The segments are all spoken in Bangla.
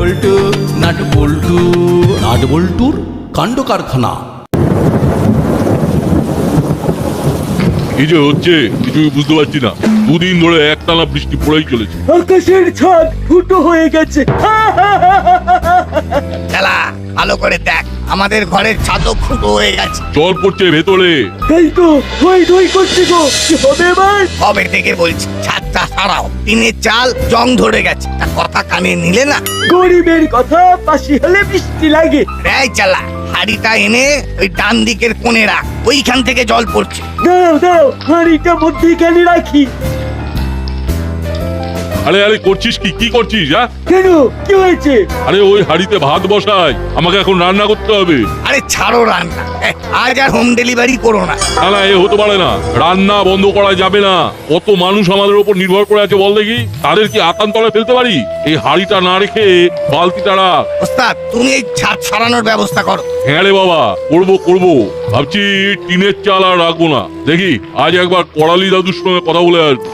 বল্টু নাট বল্টু নাট বল্টুর কাণ্ড কারখানা। কি যে হচ্ছে কিছুই বুঝতে পারছি না। দুদিন ধরে একটানা বৃষ্টি পড়েই চলেছে। আকাশের ছাদ ফুটো হয়ে গেছে। খেলা ভালো করে দেখ, আমাদের ঘরের ছাদও ফুটো হয়ে গেছে। জল পড়ছে ভেতরে। তাই তো ধই ধই করছি গো, কি হবে এবার? কবে থেকে বলছি ছাদটা সারাও, টিনের চাল জং ধরে গেছে, তা কথা কানে নিলে না। গরিবের কথা পাশি হলে বৃষ্টি লাগে। এই চালা হাড়িটা এনে ওই ডান দিকের কোণে রাখ, ওইখান থেকে জল পড়ছে। দাও দাও, হাঁড়িটা মধ্যিখানে রাখি। আরে আরে করছিস কি? কি করছিস? কেন, কি হয়েছে? আরে ওই হাড়িতে ভাত বসাই, আমাকে এখন রান্না করতে হবে। আরে ছাড়ো রান্না, আজ আর হোম ডেলিভারি করো না। না না, এ হতে পারে না, রান্না বন্ধ করা যাবে না। কত মানুষ আমাদের উপর নির্ভর করে আছে বল দেখি, তাদের কি আতান্তরে ফেলতে পারি? এই হাড়িটা না রেখে বালতিটা রাখ। ওস্তাদ তুমি এই ছাদ সারানোর ব্যবস্থা করো। হ্যাঁ রে বাবা, করবো। ভাবছি টিনের চাল আর রাখবো না। দেখি আজ একবার করালি দাদুর সঙ্গে কথা বলে আসবো।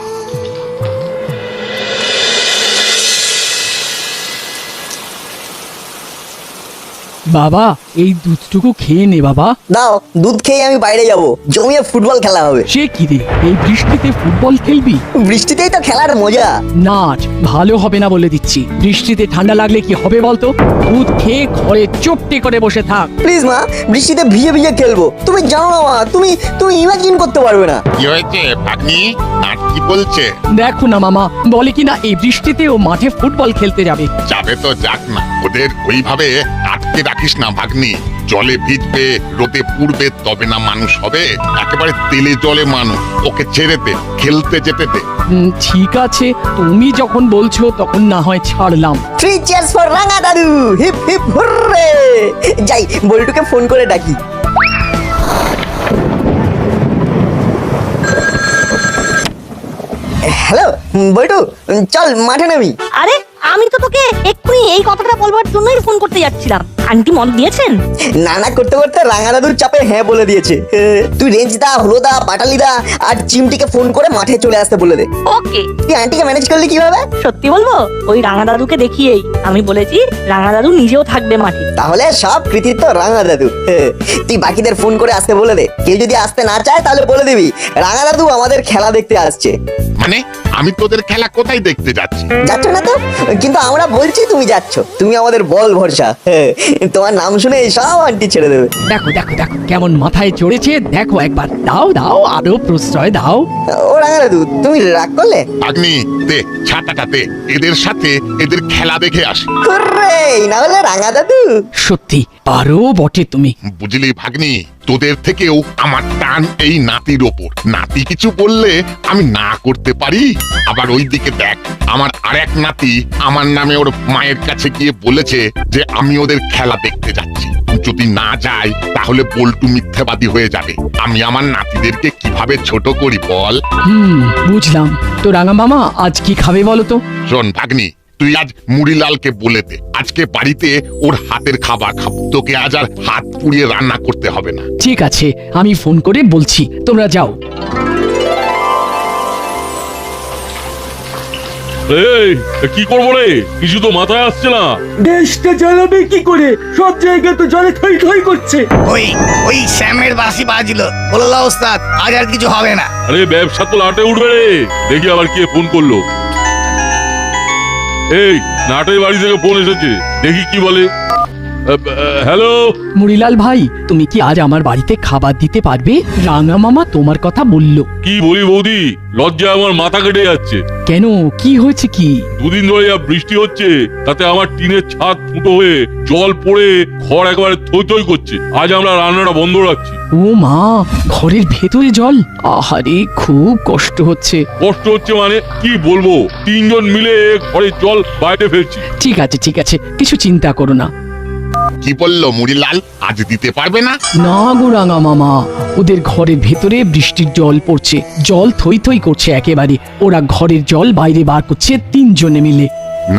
বাবা এই দুধটুকু খেয়ে নে বাবা। দাও, দুধ খেয়ে আমি বাইরে যাব, জমিয়ে ফুটবল খেলা হবে। সে কি রে, এই বৃষ্টিতে ফুটবল খেলবি? বৃষ্টিতেই তো খেলার মজা। নাচ ভালো হবে না বলে দিচ্ছি। বৃষ্টিতে ঠান্ডা লাগলে কি হবে বলতো? দুধ খেয়ে ঘরে চুপটি করে বসে থাক। প্লিজ মা, বৃষ্টিতে ভিজে ভিজে খেলবো। তুমি জানো না মা, তুমি ইমাজিন করতে পারবে না। কি হয়েছে ভাগ্নি? নাট কি বলছে? দেখো না মামা, বলে কিনা এই বৃষ্টিতেও মাঠে ফুটবল খেলতে যাবে। যাবে তো যাক না, ওদের ওইভাবে আটকে রাখিস না ভাগ্নি। জলে ভিজবে, রোদে পুড়বে, তবে না মানুষ হবে। একেবারে তেলে জলে মানুষ। ওকে ছেড়ে দে, খেলতে যেতে দে। ঠিক আছে, তুমি যখন বলছো তখন না হয় ছাড়লাম। 3 cheers for রাঙা দাদু, হিপ হিপ হুররে। যাই, বল্টুকে ফোন করে ডাকি। হ্যালো বল্টু, চল মাঠে নামি। আরে আমি তো তোকে এক্ষুনি এই কথাটা বলবার জন্যই ফোন করতে যাচ্ছিলাম। আন্টি মত দিয়েছেন? নানা করতে করতে রাঙা দাদুর চাপে হ্যাঁ বলে দিয়েছে। তুই রেঞ্জদা, হলোদা, পাটালিদা আর চিমটিকে ফোন করে মাঠে চলে আসতে বলে দে। ওকে। তুই আন্টিকে ম্যানেজ করলি কিভাবে? সত্যি বলবো, ওই রাঙা দাদুকে দেখিয়েই আমি বলেছি রাঙা দাদু নিজেও থাকবে মাঠে। তাহলে সব কৃতিত্ব রাঙা দাদু। তুই বাকিদের ফোন করে আসতে বলে দে। কেউ যদি আসতে না চায় তাহলে বলে দিবি রাঙা দাদু আমাদের খেলা দেখতে আসছে। মানে আমি তোদের খেলা কোথায় দেখতে যাচ্ছি? যাচ্ছ না তো, কিন্তু আমরা বলছি তুমি যাচ্ছ। তুমি আমাদের বল ভরসা। তোমার নাম শুনে সব আন্টি ছেড়ে দেবে। দেখো দেখো দেখো কেমন মাথায় চড়েছে, দেখো একবার। দাও দাও, আরো প্রশ্রয় দাও। ও রাঙা দাদু, তুমি রাগ করলে? ভাগ্নি দে ছাতাটা দে, এদের সাথে এদের খেলা দেখে আসি। হুররে, না হলে রাঙা দাদু। সত্যি পারো বটে তুমি। বুঝলি ভাগ্নি, তোদের থেকেও আমার টান এই নাতির ওপর। নাতি কিছু বললে আমি না করতে পারি। আবার ওইদিকে দেখ, আমার আরেক নাতি আমার নামে ওর মায়ের কাছে গিয়ে বলেছে যে আমি ওদের খেলা দেখতে যাচ্ছি। যদি না যাই তাহলে বল্টু মিথ্যাবাদী হয়ে যাবে। আমি আমার নাতিদেরকে কিভাবে ছোট করি বল? বুঝলাম। তো রাঙা মামা আজ কি খাবে বলো তো? শোন ভাগ্নি, তুই আজ মুড়িলালকে বলে দে আজকে বাড়িতে ওর হাতের খাবার খাবো। তোকে আজ আর হাত পুড়িয়ে রান্না করতে হবে না। ঠিক আছে, আমি ফোন করে বলছি, তোমরা যাও। এই কি করবো রে, কিছু তো মাথায় আসছে না। দেশটা জ্বালাবে কি করে? সব জায়গায় তো জলে থই থই করছে। ওই শ্যামের বাঁশি বাজলো, বললো ওস্তাদ আজ আর কিছু হবে না। আরে ব্যবসা তো লাটে উঠবে রে। দেখি আবার কে ফোন করলো। এই নাটের বাড়ি থেকে ফোন এসেছে, দেখি কি বলে। হ্যালো মুড়িলাল ভাই, তুমি কি আজ আমার বাড়িতে খাবার দিতে পারবে? রাঙা মামা তোমার কথা বললো। কি বলি বৌদি, লজ্জায় আমার মাথা কেটে যাচ্ছে। কেন, কি হয়েছে কি? দুদিন ধরে যা বৃষ্টি হচ্ছে তাতে আমার টিনের ছাদ ফুটো হয়ে জল পড়ে ঘর একেবারে থই থই করছে। আজ আমরা রান্নাটা বন্ধ রাখছি। ও মা, ঘরের ভেতরে জল? আহারে, খুব কষ্ট হচ্ছে। কষ্ট হচ্ছে মানে কি বলবো, 3 জন মিলে ঘরের জল বাইরে ফেলছি। ঠিক আছে ঠিক আছে, কিছু চিন্তা করো না। কি বললো মুড়িলাল, আজ দিতে পারবে না? না গো রাঙা মামা, ওদের ঘরের ভেতরে বৃষ্টির জল পড়ছে, জল থই থই করছে একেবারে। ওরা ঘরের জল বাইরে বার করছে 3 জনে মিলে।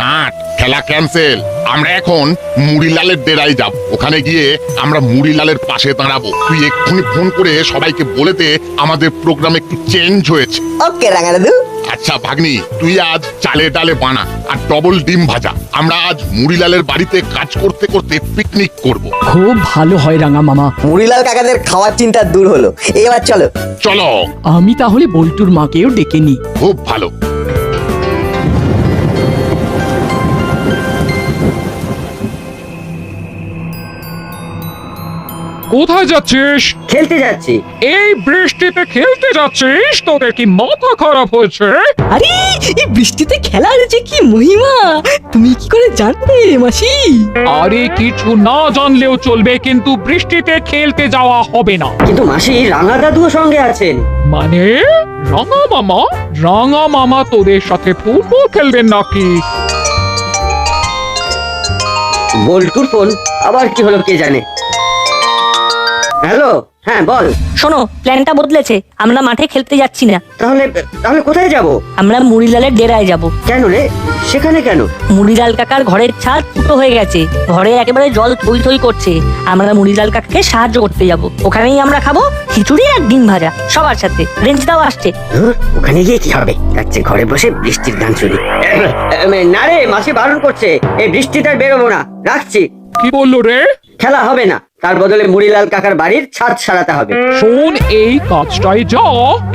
নাট, খেলা ক্যান্সেল। আমরা এখন মুড়িলালের ডেরায় যাব। ওখানে গিয়ে আমরা মুড়িলালের পাশে দাঁড়াবো। তুই এক্ষুনি ফোন করে সবাইকে বলে দে আমাদের প্রোগ্রাম একটু চেঞ্জ হয়েছে। ওকে রাঙা দাদু। আচ্ছা ভাগ্নি, তুই আজ চালে ডালে বানা আর ডবল ডিম ভাজা। আমরা আজ মুড়িলালের বাড়িতে কাজ করতে করতে পিকনিক করব। খুব ভালো হয় রাঙা মামা। মুড়িলাল কাকাদের খাওয়ার চিন্তা দূর হলো। এবার চলো। চলো। আমি তাহলে বল্টুর মাকেও ডেকে নিই। খুব ভালো। কোথায় যাচ্ছিস? খেলতে যাচ্ছি। এই বৃষ্টিতে খেলতে যাচ্ছিস? তোদের কি মাথা খারাপ হয়েছে? আরে এই বৃষ্টিতে খেলার যে কি মহিমা তুমি কি করে জানবে মাসি? আরে কিছু না জানলেও চলবে, কিন্তু বৃষ্টিতে খেলতে যাওয়া হবে না। কিন্তু মাসি, রাঙা দাদুও সঙ্গে আছেন। মানে রাঙা মামা? রাঙা মামা তোদের সাথে ফুটবল খেলবেন নাকি? বল্টুর ফোন, আবার কি হলো কে জানে। হ্যালো, হ্যাঁ বল। শোনো, প্ল্যানটা বদলেছে। আমরা মাঠে খেলতে যাচ্ছি না। তাহলে তাহলে কোথায় যাব? আমরা মুড়িলালের ডেরায় যাব। কেন রে, সেখানে কেন? মুড়িলাল কাকার ঘরের ছাদ ফুটো হয়ে গেছে, ঘরে একেবারে জল থই থই করছে। আমরা মুড়িলাল কাকাকে সাহায্য করতে যাব। ওখানেই আমরা খাবো খিচুড়ি আর ডিম ভাজা সবার সাথে। রেঞ্জদাও আসছে। ওখানে গিয়ে কি হবে? যাচ্ছে ঘরে বসে বৃষ্টির গান শুনি। না রে, মাসি বারণ করছে, এই বৃষ্টিতে আর বেরোবো না। রাখছি। কি বললো রে? খেলা হবে না, তার বদলে মুড়িলাল কাকার বাড়ির ছাদ সারাতে হবে। শোন, এই কাজটাই যা।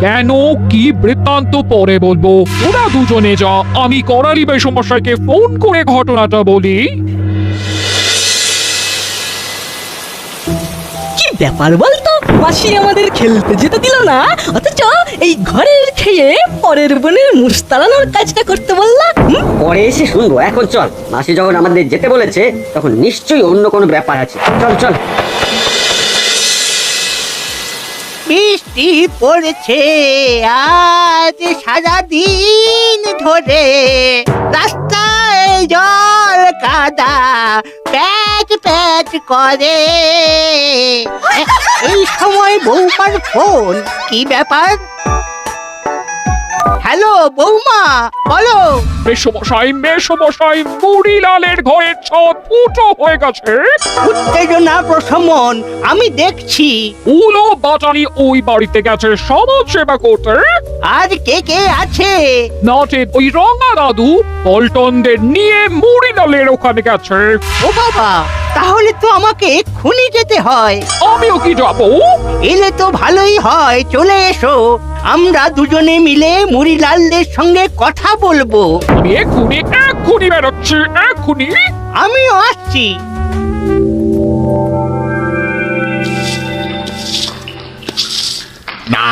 কেন, কি বৃত্তান্ত পরে বলবো। ওরা দুজনে যা, আমি করালি সমস্যাকে ফোন করে ঘটনাটা বলি। কি ব্যাপার বলতো, মাসি আমাদের খেলতে যেতে দিল না, অথচ এই ঘরের খেয়ে পরের বোনের মুষ তাড়ানোর কাজটা করতে বললাম। পরে এসে শুনবো, এখন চল। মাসি যখন আমাদের যেতে বলেছে, তখন নিশ্চয়ই অন্য কোনো ব্যাপার আছে। চল চল। বৃষ্টি পড়ছে আজ সারাদিন ধরে, রাস্তায় জল কাদা প্যাচ প্যাচ করে। এই সময় বৌমার ফোন, কি ব্যাপার? হ্যালো বৌমা, বলো। মেসমশাই, মুড়িলালের ঘরের ছাদ ফুটো হয়ে গেছে। উত্তেজনা প্রশমন, আমি দেখছি। উলো বাটালি ওই বাড়িতে গেছে সমাজ সেবা করতে। আর কে কে আছে? নাটের ওই রঙা দাদু পল্টনদের নিয়ে মুড়িলালের ওখানে গেছে। ও বাবা, তাহলে তো আমাকে এক্ষুনি যেতে হয়। আমিও কি যাবো? এলে তো ভালোই হয়, চলে এসো। আমরা দুজনে মিলে মুড়িলালদের সঙ্গে কথা বলবো। আমি এক্ষুনি বেরোচ্ছি, এক্ষুনি। আমিও আসছি। না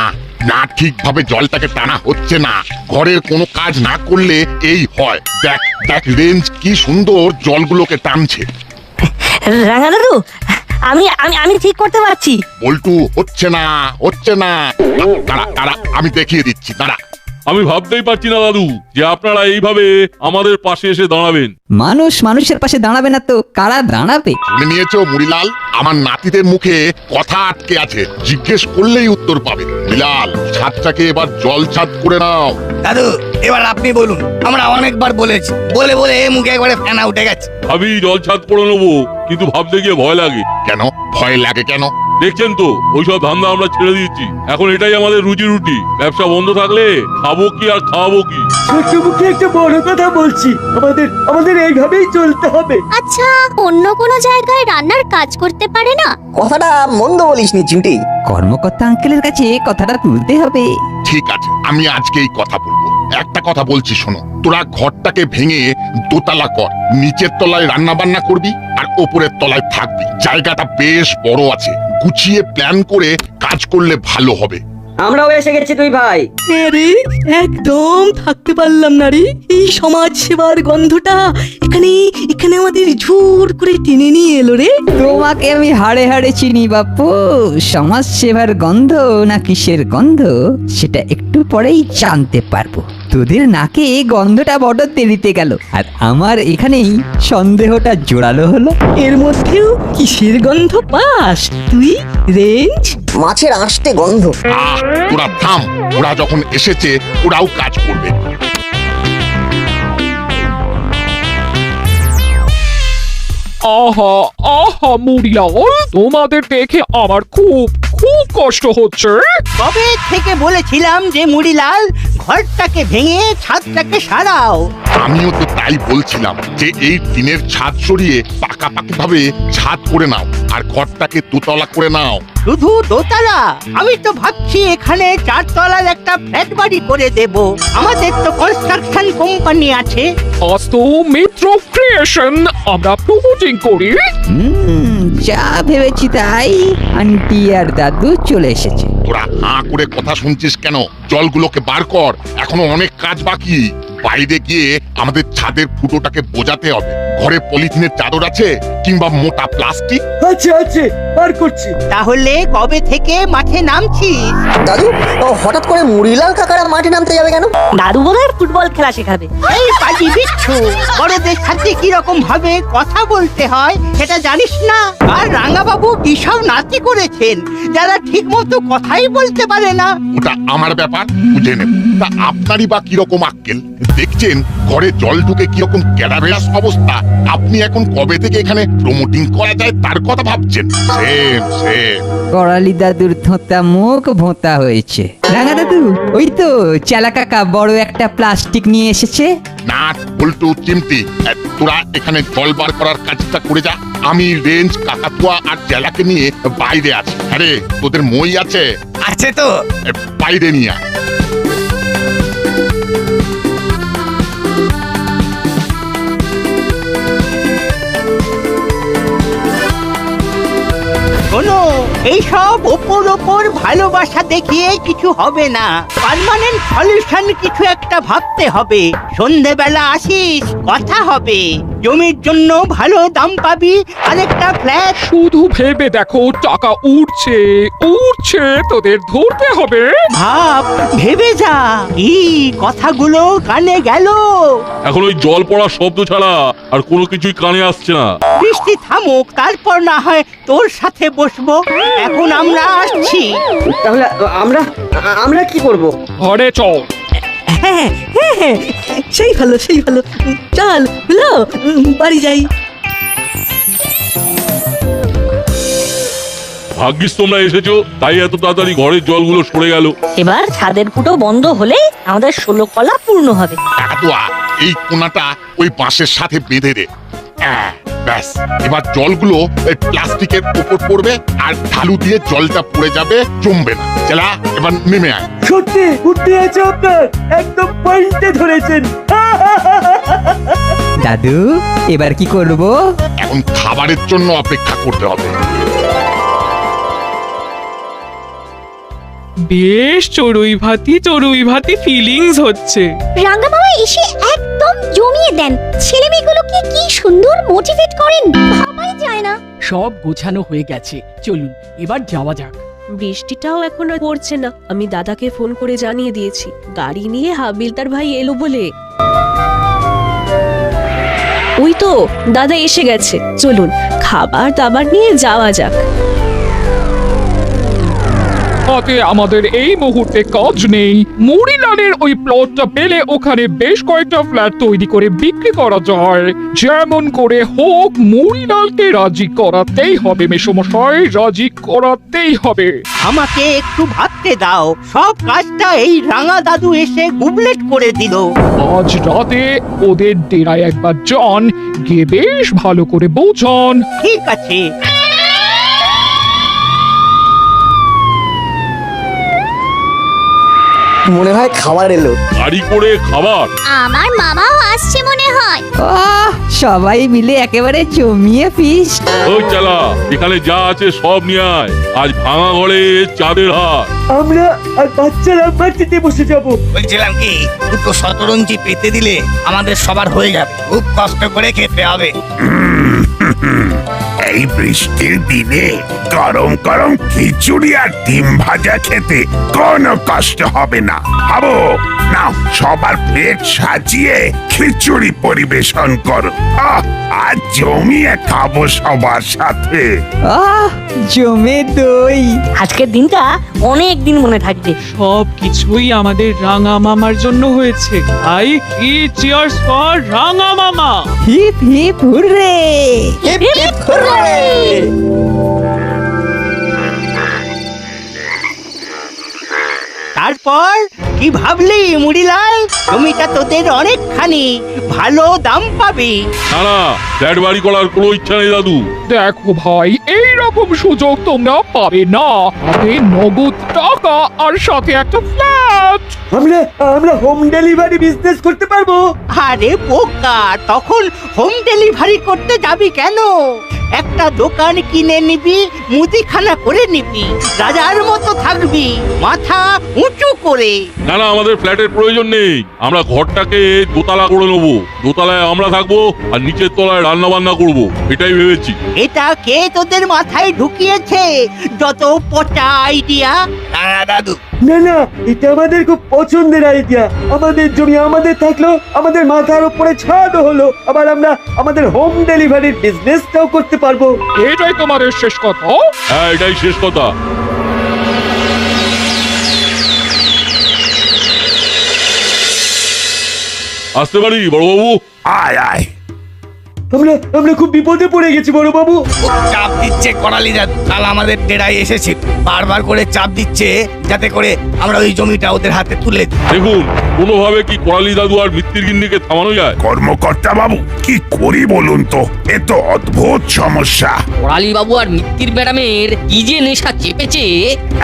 না, ঠিকভাবে জলটাকে টানা হচ্ছে না। ঘরের কোনো কাজ না করলে এই হয়। দেখ দেখ, রেঞ্জ কি সুন্দর জলগুলোকে টানছে। রাঙা দাদু, আমি আমি আমি ঠিক করতে পারছি। বল্টু, হচ্ছে না হচ্ছে না। দাঁড়া দাঁড়া, আমি দেখিয়ে দিচ্ছি, দাঁড়া। আমি ভাবতেই পারছি না দাদু যে আপনারা এইভাবে আমাদের পাশে এসে দাঁড়াবেন। মানুষ মানুষের পাশে দাঁড়াবে না তো কারা দাঁড়াবে? শুনে নিয়েছো মুড়িলাল? আমার নাতিদের মুখে কথা আটকে আছে, জিজ্ঞেস করলেই উত্তর পাবে। বিলাল, ছাদটাকে এবার জল ছাদ করে নাও। দাদু, এবার আপনি বলুন। আমরা অনেকবার বলেছি, বলে বলে মুখে একবারে ফেনা উঠে গেছে। ভাবি জল ছাদ করে নেবো, কিন্তু ভাবতে গিয়ে ভয় লাগে। কেন ভয় লাগে কেন? দেখছেন তো, ওইসব ধান্দা আমরা ছেড়ে দিয়েছি। এখন এটাই আমাদের রুজি রুটি। ব্যবসা বন্ধ থাকলে খাবো কি আর খাওয়াবো কি? ছোট্ট মুখে একটা বড় কথা বলছি, আমাদের এইভাবেই চলতে হবে। আচ্ছা, অন্য কোনো জায়গায় রান্নার কাজ করতে পারে না? কথাটা মন্দ বলিসনি চিমটি। কর্মকর্তা আঙ্কেলের কাছে কথাটা তুলতে হবে। ঠিক আছে, আমি আজকেই কথা বলবো। একটা কথা বলছি শোনো, তোরা ঘরটাকে ভেঙে দোতলা কর। নিচের তলায় রান্না বান্না করবি আর ওপরের তলায় থাকবি। জায়গাটা বেশ বড় আছে, গুছিয়ে প্ল্যান করে কাজ করলে ভালো হবে। আমরাও এসে গেছি দুই ভাই। আরে একদম থাকতে পারলাম না রে, এই সমাজ সেবার গন্ধটা এখানে এখানে আমাদের ঝুর করে টেনে নিয়ে এলো রে। তোমাকে আমি হাড়ে হাড়ে চিনি বাপু, সমাজ সেবার গন্ধ না কিসের গন্ধ সেটা একটু পরেই জানতে পারবো। তোদের নাকে গন্ধটা বড় দেরিতে গেল, আর আমার এখানেই সন্দেহটা জোরালো হলো। এর মধ্যেও কিসের গন্ধ পাস তুই রেঞ্জ? মাছের আঁশটে গন্ধ। তোরা থাম, ওরা যখন এসেছে ওরাও কাজ করবে। আহা আহা মুড়িলাল, তোমাদের দেখে আমার খুব খুব কষ্ট হচ্ছে। কবে থেকে বলেছিলাম যে মুড়িলাল ঘরটাকে ভেঙে ছাদটাকে সারাও। আমিও তো তাই বলছিলাম যে এই টিনের ছাদ সরিয়ে পাকাপাকি ভাবে ছাদ করে নাও আর ঘরটাকে দোতলা করে নাও। শুধু দোতলা? আমি তো ভাবছি এখানে 4 তলার একটা ফ্ল্যাট বাড়ি করে দেব। আমাদের তো কনস্ট্রাকশন কোম্পানি আছে। আজ তো মিত্র ক্রিয়েশন আমরা প্রমোটিং করি। যা ভেবেছি তাই, আন্টি আর দাদু চলে এসেছে। তোরা হাঁ করে কথা শুনছিস কেন? জলগুলোকে বার কর, এখনো অনেক কাজ বাকি। বাইরে গিয়ে আমাদের ছাদের ফুটোটাকে বোঝাতে হবে। ঘরে পলিথিনের চাদর আছে কিংবা মোটা প্লাস্টিক? আছে আছে, বার করছি। তাহলে কবে থেকে মাঠে নামছিস? দাদু, হঠাৎ করে মুড়িলাল কাকারা মাঠে নামতে যাবে কেন? দাদু বোধহয় ফুটবল খেলা শেখাবে। এই পাজি বিচ্ছু, বড়দের সাথে কিরকম ভাবে কথা বলতে হয় সেটা জানিস না? আর রাঙাবাবু কি সব নাতি করেছেন যারা ঠিক মতো কথাই বলতে পারে না। ওটা আমার ব্যাপার, বুঝে নেব। তা আপনারই বা কিরকম আক্কেল? দেখছেন ঘরে জল ঢুকে কিরকম ক্যাডাভেরাস অবস্থা। আপনি এখন কবে থেকে এখানে প্রমোটিং করা যায় তার কথা ভাবছেন? Same same. করালি দাদুর থোঁতা মুখ ভোঁতা হয়েছে। রাঙা দাদু, ওই তো চেলা কাকা বড় একটা প্লাস্টিক নিয়ে এসেছে। নাট বল্টু চিমটি, তোরা এখানে জল বার করার কাজটা করে যা। আমি রেঞ্জ কাকাতুয়া আর জেলাকে নিয়ে বাইরে আছি। আরে তোদের মই আছে? আছে তো। বাইরে নিয়ে আয়। শোনো, এইসব ওপর ওপর ভালোবাসা দেখিয়ে কিছু হবে না। পার্মানেন্ট সলিউশন কিছু একটা ভাবতে হবে। সন্ধেবেলা আসিস, কথা হবে। জমির জন্য ভালো দাম পাবি, আরেকটা ফ্ল্যাট। শুধু ভেবে দেখো, টাকা উঠছে উঠছে, তোদের ধরতে হবে। ভাব, ভেবে যা। কি কথাগুলো কানে গেল? এখন ওই জল পড়ার শব্দ ছাড়া আর কোনো কিছুই কানে আসছে না। বৃষ্টি থামুক, তারপর না হয় তোর সাথে বসবো। এখন আমরা আসছি। তাহলে আমরা কি করব? ঘরে চল। হ্যাঁ হ্যাঁ হ্যাঁ, সেই ভালো সেই ভালো। চল হলো, বাড়ি যাই। ভাগ্যিস তোমরা এসেছো, তাই এত তাড়াতাড়ি ঘরের জলগুলো সরে গেল। এবার ছাদের ফুটো বন্ধ হলে আমাদের 16 কলা পূর্ণ হবে। কাকাতুয়া, এই কোনাটা ওই বাঁশের সাথে বেঁধে দে। ব্যাস, এবার জলগুলো এই প্লাস্টিকের উপর পড়বে আর ঢালু দিয়ে জলটা পড়ে যাবে, জমবে না। চলা, এবার নেমে আয়। সত্যি বুদ্ধি আছে আপনার, একদম পয়েন্টে ধরেছেন। দাদু, এবার কি করব? এখন খাবারের জন্য অপেক্ষা করতে হবে। বেশ চড়ুই ভাতি ফিলিংস হচ্ছে। রাঙ্গা বাবা এসে একদম জমিয়ে দেন। ছেলেমেয়েগুলোকে কি সুন্দর মোটিভেট করেন, ভাবাই যায় না। সব গোছানো হয়ে গেছে, চলুন এবার যাওয়া যাক। বৃষ্টিটাও এখনো পড়ছে না। আমি দাদাকে ফোন করে জানিয়ে দিয়েছি গাড়ি নিয়ে হাবিলদার ভাই এলো বলে। ওই তো দাদা এসে গেছে, চলুন খাবার দাবার নিয়ে যাওয়া যাক। হাতে আমাদের এই মুহূর্তে কাজ নেই। মুড়িলালের ওই প্লটটা পেলে ওখানে বেশ কয়েকটা ফ্ল্যাট তৈরি করে বিক্রি করা যায়। যেমন করে হোক মুড়িলালকে রাজি করাতেই হবে মেসোমশাই, রাজি করাতেই হবে। আমাকে একটু ভাবতে দাও, সব কাজটা এই রাঙা দাদু এসে গুবলেট করে দিল। আজ রাতে ওদের ডেরায় একবার যান, গিয়ে বেশ ভালো করে বোঝান। ঠিক আছে। মনে হয় খাবার এলো। গাড়ি করে খাবার? আমার মামাও আসছে মনে হয়। সবাই মিলে একেবারে জমিয়ে ফিস্ট। ওই চালা, এখানে যা আছে সব নিয়ে আয়। আজ ভাঙা ঘরে চাঁদের হাট। আমরা আর বাচ্চারা মাটিতে বসে যাব। বলছিলাম কি, দুটো শতরঞ্জি পেতে দিলে আমাদের সবার হয়ে যাবে। খুব কষ্ট করে খেতে হবে। এই বৃষ্টির দিনে গরম গরম খিচুড়ি আর ডিম ভাজা খেতে কোনো কষ্ট হবে না। ভাবো না, সবার প্লেট সাজিয়ে খিচুড়ি পরিবেশন করো। আজ জমিয়ে খাবো সবার সাথে। জমে দই। আজকের দিনটা অনেক দিন মনে থাকবে। সব কিছুই আমাদের রাঙা মামার জন্য হয়েছে, তাই চিয়ার্স ফর রাঙা মামা। Hip hip hurray. হিপ তারপর কি ভাবলি মুড়িলাল? জমিটা তোদের অনেকখানি, ভালো দাম পাবি। না না, ফ্ল্যাট বাড়ি করার কোনো ইচ্ছা নেই দাদু। দেখো ভাই, এই রকম সুযোগ তোমরা পাবে না। হাতে নগদ টাকা আর সাথে একটা ফ্ল্যাট। আমরা হোম ডেলিভারি বিজনেস করতে পারবো। আরে বোকা, তখন হোম ডেলিভারি করতে যাবি কেন? একটা দোকান কিনে নিবি, মুদিখানা করে নিবি, রাজার মতো থাকবি, মাথা উঁচু করে। না না, আমাদের ফ্ল্যাটের প্রয়োজন নেই। আমরা ঘরটাকে দোতলা করে নেবো। দোতলায় আমরা থাকবো আর নিচের তলায় রান্না বান্না করবো, এটাই ভেবেছি। এটা কে তোদের মাথায় ঢুকিয়েছে? যত পচা আইডিয়া। দাদু, না, এটা আমাদের খুব পছন্দের আইডিয়া। আমাদের জমি আমাদের থাকলো, আমাদের মাথার উপরে ছাদও হলো, আবার আমরা আমাদের হোম ডেলিভারির বিজনেসটাও করতে পারবো। এটাই তোমাদের শেষ কথা? হ্যাঁ, এটাই শেষ কথা। আসতে পারি বড়বাবু? আয় আয়। আমরা খুব বিপদে পড়ে গেছি বড় বাবু। চাপ দিচ্ছে করালি দাদু, কাল আমাদের ডেরায় এসেছে, বারবার করে চাপ দিচ্ছে যাতে করে আমরা ওই জমিটা ওদের হাতে তুলে দিই। দেখুন, কোনোভাবে কি করালি দাদু আর মিত্তির গিন্নিকে থামানো যায়? কর্মকর্তা বাবু, কি করি বলুন তো? এ তো অদ্ভুত সমস্যা। করালি বাবু আর মিত্তির ম্যাডামের কি যে নেশা চেপেছে।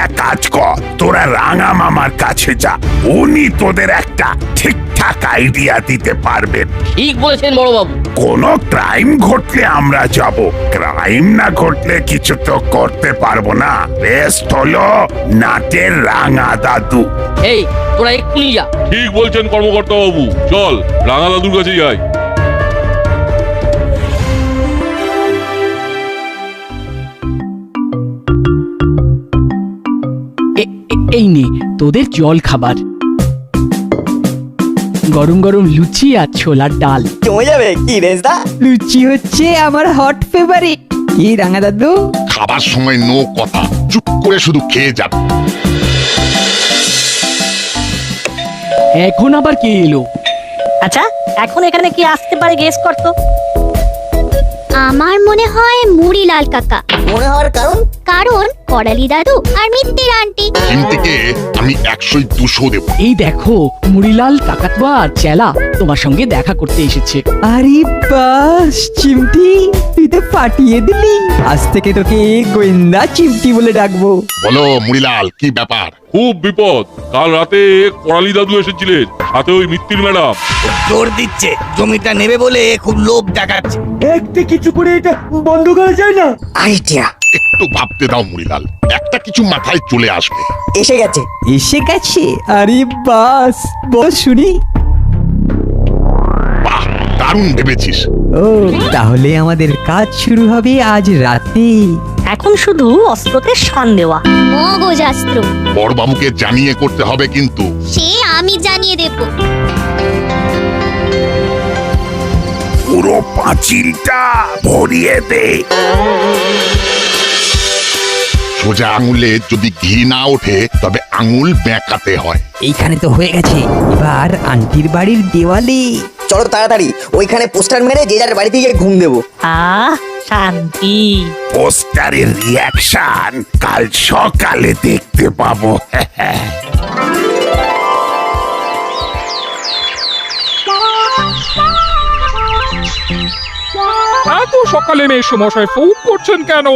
এক কাজ কর, তোরা রাঙা মামার কাছে যা, উনি তোদের একটা ঠিকঠাক আইডিয়া দিতে পারবেন। ঠিক বলেছেন বড় বাবু। কোনো ক্রাইম ঘটলে আমরা যাব, ক্রাইম না ঘটলে কিছু তো করতে পারবো না। বেস্ট হলো নাটের রাঙা দাদু। এই তোরা এক্ষুনি যা। ঠিক বলছেন কর্মকর্তা বাবু, চল রাঙা দাদুর কাছে যাই। এই নে তোদের জল খাবার, গরম গরম লুচি আর ছোলার ডাল। জমে যাবে কি রেজদা? লুচি হচ্ছে আমার হট ফেভারিট। কি রাঙা দাদু? খাবার সময় নো কথা, চুপ করে শুধু খেয়ে যাবে। এখন আবার কে এলো? আচ্ছা, এখন এখানে কি আসতে পারে গেস করতো? আমার মনে হয় মুড়িলাল কাকা। মনে হওয়ার কারণ? কারণ করালি দাদু আর মিত্তির আন্টি। চিমটিকে আমি 100-200 দেবো। এই দেখো, মুড়িলাল কাকাতুয়া আর চেলা তোমার সঙ্গে দেখা করতে এসেছে। আরে বাস চিমটি, তুই তো ফাটিয়ে দিলি। আজ থেকে তোকে গোয়েন্দা চিমটি বলে ডাকবো। বলো মুড়িলাল, কি ব্যাপার? খুব বিপদ। কাল রাতে করালি দাদু এসেছিলেন, সাথে ওই মিত্তির ম্যাডাম। জোর দিচ্ছে, জমিটা নেবে বলে খুব লোভ দেখাচ্ছে। একটা কিছু করে এটা বন্ধ করা যায় না? আইডিয়া একটু ভাবতে দাও মুড়িলাল, একটা কিছু মাথায় চলে আসবে। এসে গেছে। এসে গেছে? আরে বাস, বল শুনি। বাহ, দারুণ ভেবেছিস। ও, তাহলে আমাদের কাজ শুরু হবে আজ রাতে। এখন শুধু অস্ত্রতে শান দেওয়া। মগজাস্ত্র বড়বাবুকে জানিয়ে করতে হবে কিন্তু। সে আমি জানিয়ে দেব। পুরো পাঁচিলটা ভরিয়ে দে। সোজা আঙুলে যদি ঘি না ওঠে তবে আঙুল বেঁকাতে হয়। এইখানে তো হয়ে গেছে, এবার আন্টির বাড়ির দেওয়ালে। চলো তাড়াতাড়ি ওইখানে পোস্টার মেরে যে যার বাড়িতে গিয়ে ঘুম দেবো। শান্তি। পোস্টারের রিয়াকশন কাল সকালে দেখতে পাবো। এত সকালে মেসমশাই ফোন করছেন কেন?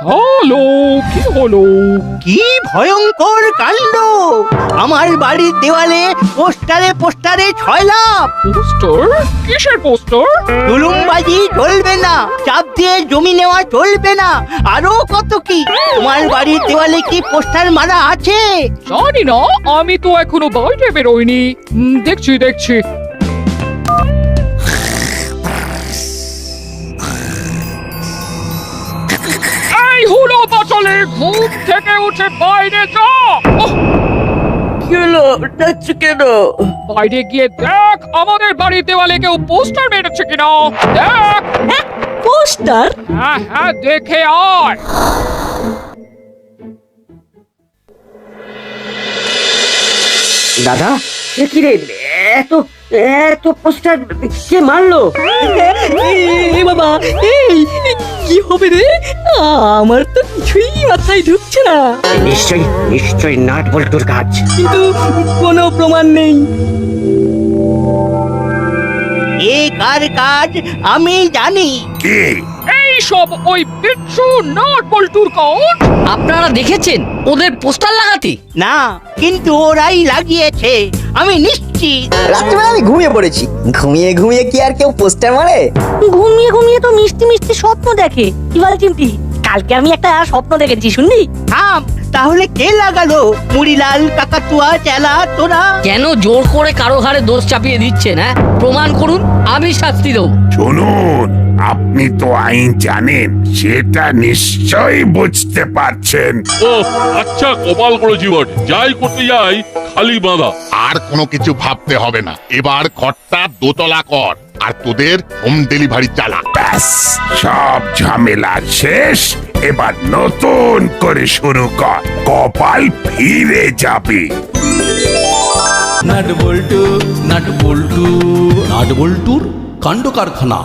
হ্যালো, কি হলো? কি ভয়ঙ্কর কাণ্ড! আমার বাড়ির দেওয়ালে পোস্টারে পোস্টারে ছয়লাভ। পোস্টার? কিসের পোস্টার? জুলুমবাজি চলবে না, চাপ দিয়ে জমি নেওয়া চলবে না, আরো কত কি। তোমার বাড়ির দেওয়ালে কি পোস্টার মারা আছে? জানি না, আমি তো এখনো বাইরে বেরোইনি। দেখছি। এই হলো বাচলে, ঘুম থেকে উঠে বাইরে যা। কি হলো, ডাকছো কেন? বাইরে গিয়ে দেখ আমাদের বাড়ির দেওয়ালে কেউ পোস্টার মেরেছে কিনা। দেখ। পোস্টার? হ্যাঁ, দেখে আয়। দাদা, এ কি রে, এত এত পোস্টার কে মারলো? বাবা, এই কি হবে রে? আমার তো কিছুই মাথায় ঢুকছে না, নিশ্চয়ই নিশ্চয়ই নাট বল্টুর কাজ। কিন্তু কোনো প্রমাণ নেই। এ কার কাজ আমি জানি। কে? এই সব ওই বিচ্ছু নাট বল্টুর কাজ। আপনারা দেখেছেন ওদের পোস্টার লাগাতে? না, কিন্তু ওরাই লাগিয়েছে, আমি নিশ্চিত। রাত্রিবেলা আমি ঘুমিয়ে পড়েছি, ঘুমিয়ে ঘুমিয়ে কি আর কেউ পোস্টার মারে? ঘুমিয়ে ঘুমিয়ে তো মিষ্টি মিষ্টি স্বপ্ন দেখে। কি বল চিমটি, কালকে আমি একটা স্বপ্ন দেখেছি, শুনলি? থাম, তাহলে কে লাগালো? মুড়িলাল, কাকাতুয়া, চেলা, তোরা? কেন জোর করে কারো ঘাড়ে দোষ চাপিয়ে দিচ্ছেন? হ্যাঁ, প্রমাণ করুন, আমি শাস্তি দেবো। শুনুন, আপনি তো আইন জানেন, সেটা নিশ্চয়ই বুঝতে পারছেন। ও আচ্ছা, কপাল করেছি বটে, যাই করতে যাই খালি বাঁধা। আর কোনো কিছু ভাবতে হবে না, এবার ঘরটা দোতলা কর আর তোদের হোম ডেলিভারি চালা। ব্যাস, সব ঝামেলা শেষ। এবার নতুন করে শুরু কর, কপাল ফিরে যাবে। নাট বল্টু নাট বল্টু নাট বল্টুর কাণ্ড কারখানা।